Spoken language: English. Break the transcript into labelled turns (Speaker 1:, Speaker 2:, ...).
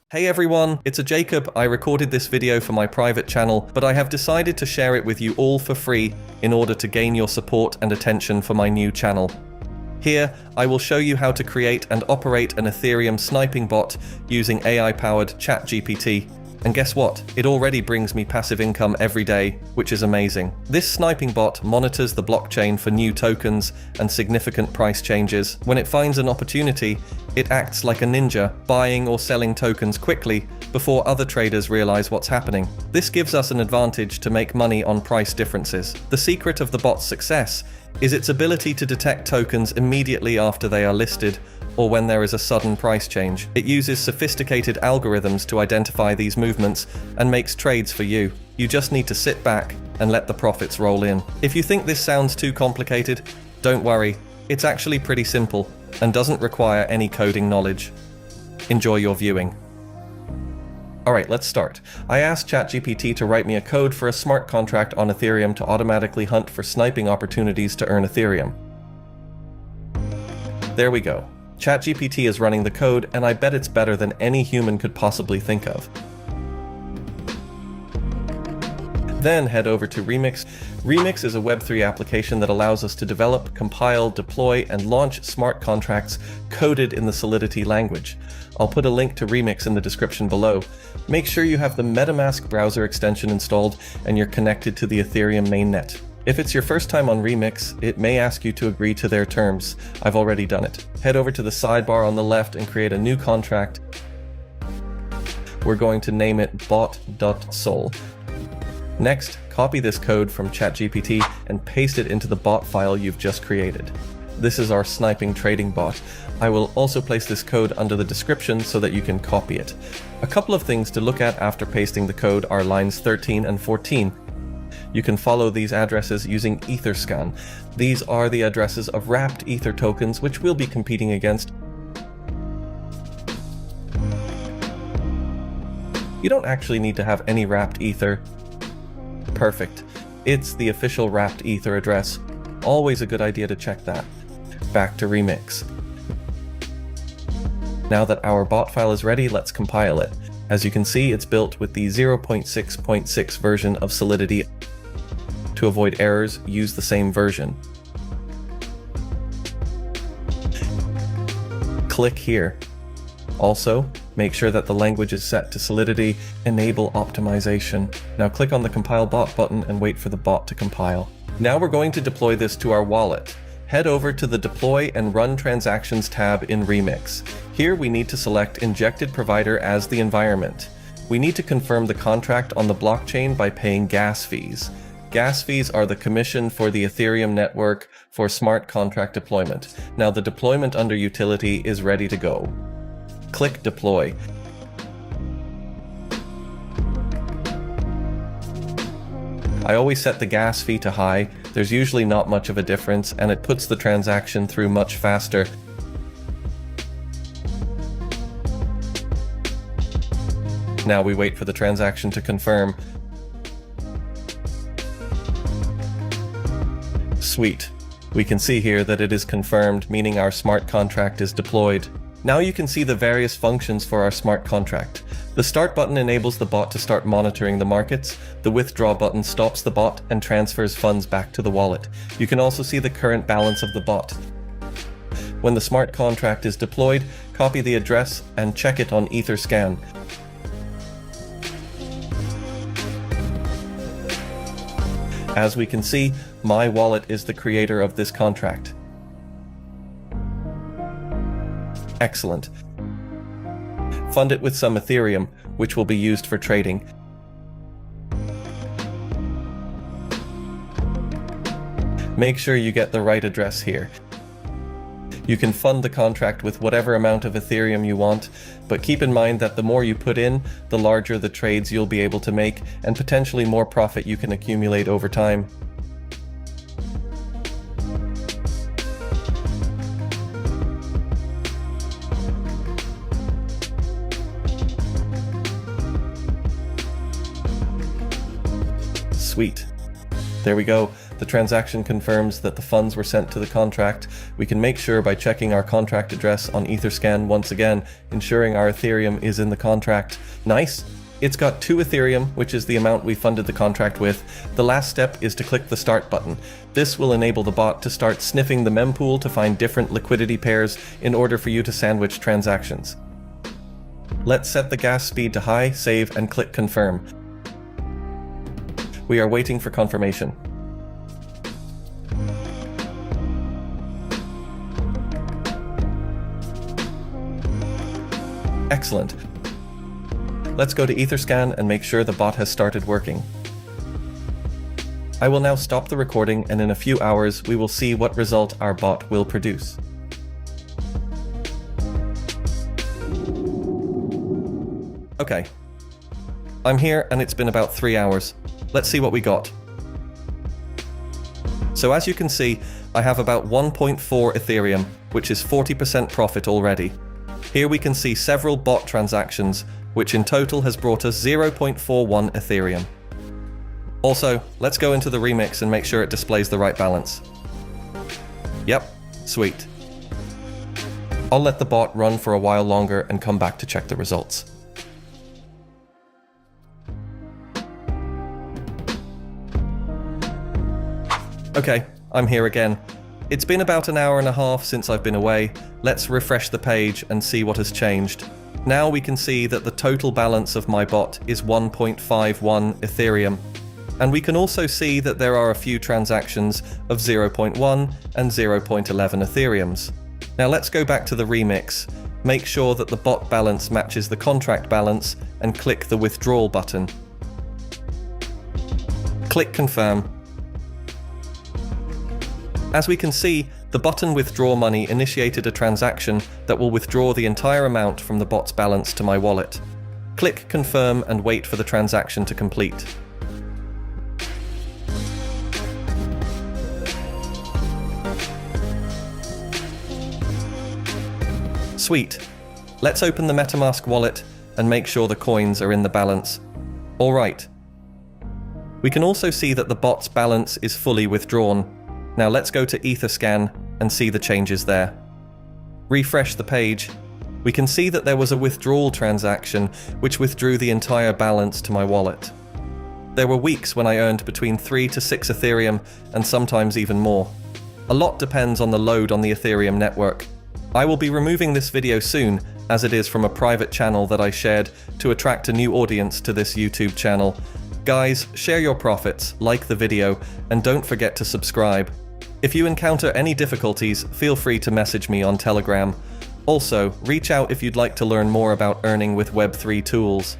Speaker 1: Hey everyone, it's Jacob. I recorded this video for my private channel, but I have decided to share it with you all for free in order to gain your support and attention for my new channel. Here, I will show you how to create and operate an Ethereum sniping bot using AI-powered ChatGPT. And guess what? It already brings me passive income every day, which is amazing. This sniping bot monitors the blockchain for new tokens and significant price changes. When it finds an opportunity, it acts like a ninja, buying or selling tokens quickly before other traders realize what's happening. This gives us an advantage to make money on price differences. The secret of the bot's success is its ability to detect tokens immediately after they are listed or when there is a sudden price change. It uses sophisticated algorithms to identify these movements and makes trades for you. You just need to sit back and let the profits roll in. If you think this sounds too complicated, don't worry. It's actually pretty simple and doesn't require any coding knowledge. Enjoy your viewing. Alright, let's start. I asked ChatGPT to write me a code for a smart contract on Ethereum to automatically hunt for sniping opportunities to earn Ethereum. There we go. ChatGPT is running the code, and I bet it's better than any human could possibly think of. Then head over to Remix. Remix is a Web3 application that allows us to develop, compile, deploy, and launch smart contracts coded in the Solidity language. I'll put a link to Remix in the description below. Make sure you have the MetaMask browser extension installed and you're connected to the Ethereum mainnet. If it's your first time on Remix, it may ask you to agree to their terms. I've already done it. Head over to the sidebar on the left and create a new contract. We're going to name it bot.sol. Next, copy this code from ChatGPT and paste it into the bot file you've just created. This is our sniping trading bot. I will also place this code under the description so that you can copy it. A couple of things to look at after pasting the code are lines 13 and 14. You can follow these addresses using Etherscan. These are the addresses of wrapped Ether tokens which we'll be competing against. You don't actually need to have any wrapped Ether. Perfect. It's the official wrapped Ether address. Always a good idea to check that. Back to Remix. Now that our bot file is ready, let's compile it. As you can see, it's built with the 0.6.6 version of Solidity. To avoid errors, use the same version. Click here. Also, make sure that the language is set to Solidity. Enable optimization. Now click on the Compile Bot button and wait for the bot to compile. Now we're going to deploy this to our wallet. Head over to the Deploy and Run Transactions tab in Remix. Here we need to select Injected Provider as the environment. We need to confirm the contract on the blockchain by paying gas fees. Gas fees are the commission for the Ethereum network for smart contract deployment. Now the deployment under utility is ready to go. Click Deploy. I always set the gas fee to high. There's usually not much of a difference and it puts the transaction through much faster. Now we wait for the transaction to confirm. Sweet. We can see here that it is confirmed, meaning our smart contract is deployed. Now you can see the various functions for our smart contract. The Start button enables the bot to start monitoring the markets. The Withdraw button stops the bot and transfers funds back to the wallet. You can also see the current balance of the bot. When the smart contract is deployed, copy the address and check it on Etherscan. As we can see, my wallet is the creator of this contract. Excellent. Fund it with some Ethereum, which will be used for trading. Make sure you get the right address here. You can fund the contract with whatever amount of Ethereum you want, but keep in mind that the more you put in, the larger the trades you'll be able to make, and potentially more profit you can accumulate over time. Sweet. There we go. The transaction confirms that the funds were sent to the contract. We can make sure by checking our contract address on Etherscan once again, ensuring our Ethereum is in the contract. Nice! It's got 2 Ethereum, which is the amount we funded the contract with. The last step is to click the Start button. This will enable the bot to start sniffing the mempool to find different liquidity pairs in order for you to sandwich transactions. Let's set the gas speed to high, save, and click Confirm. We are waiting for confirmation. Excellent. Let's go to Etherscan and make sure the bot has started working. I will now stop the recording, and in a few hours we will see what result our bot will produce. Okay. I'm here and it's been about 3 hours. Let's see what we got. So as you can see, I have about 1.4 Ethereum, which is 40% profit already. Here we can see several bot transactions, which in total has brought us 0.41 Ethereum. Also, let's go into the remix and make sure it displays the right balance. Yep, sweet. I'll let the bot run for a while longer and come back to check the results. Okay, I'm here again. It's been about an hour and a half since I've been away. Let's refresh the page and see what has changed. Now we can see that the total balance of my bot is 1.51 Ethereum. And we can also see that there are a few transactions of 0.1 and 0.11 Ethereums. Now let's go back to the remix. Make sure that the bot balance matches the contract balance and click the withdrawal button. Click Confirm. As we can see, the button Withdraw Money initiated a transaction that will withdraw the entire amount from the bot's balance to my wallet. Click Confirm and wait for the transaction to complete. Sweet. Let's open the MetaMask wallet and make sure the coins are in the balance. Alright. We can also see that the bot's balance is fully withdrawn. Now let's go to Etherscan and see the changes there. Refresh the page. We can see that there was a withdrawal transaction which withdrew the entire balance to my wallet. There were weeks when I earned between 3 to 6 Ethereum and sometimes even more. A lot depends on the load on the Ethereum network. I will be removing this video soon, as it is from a private channel that I shared to attract a new audience to this YouTube channel. Guys, share your profits, like the video, and don't forget to subscribe. If you encounter any difficulties, feel free to message me on Telegram. Also, reach out if you'd like to learn more about earning with Web3 tools.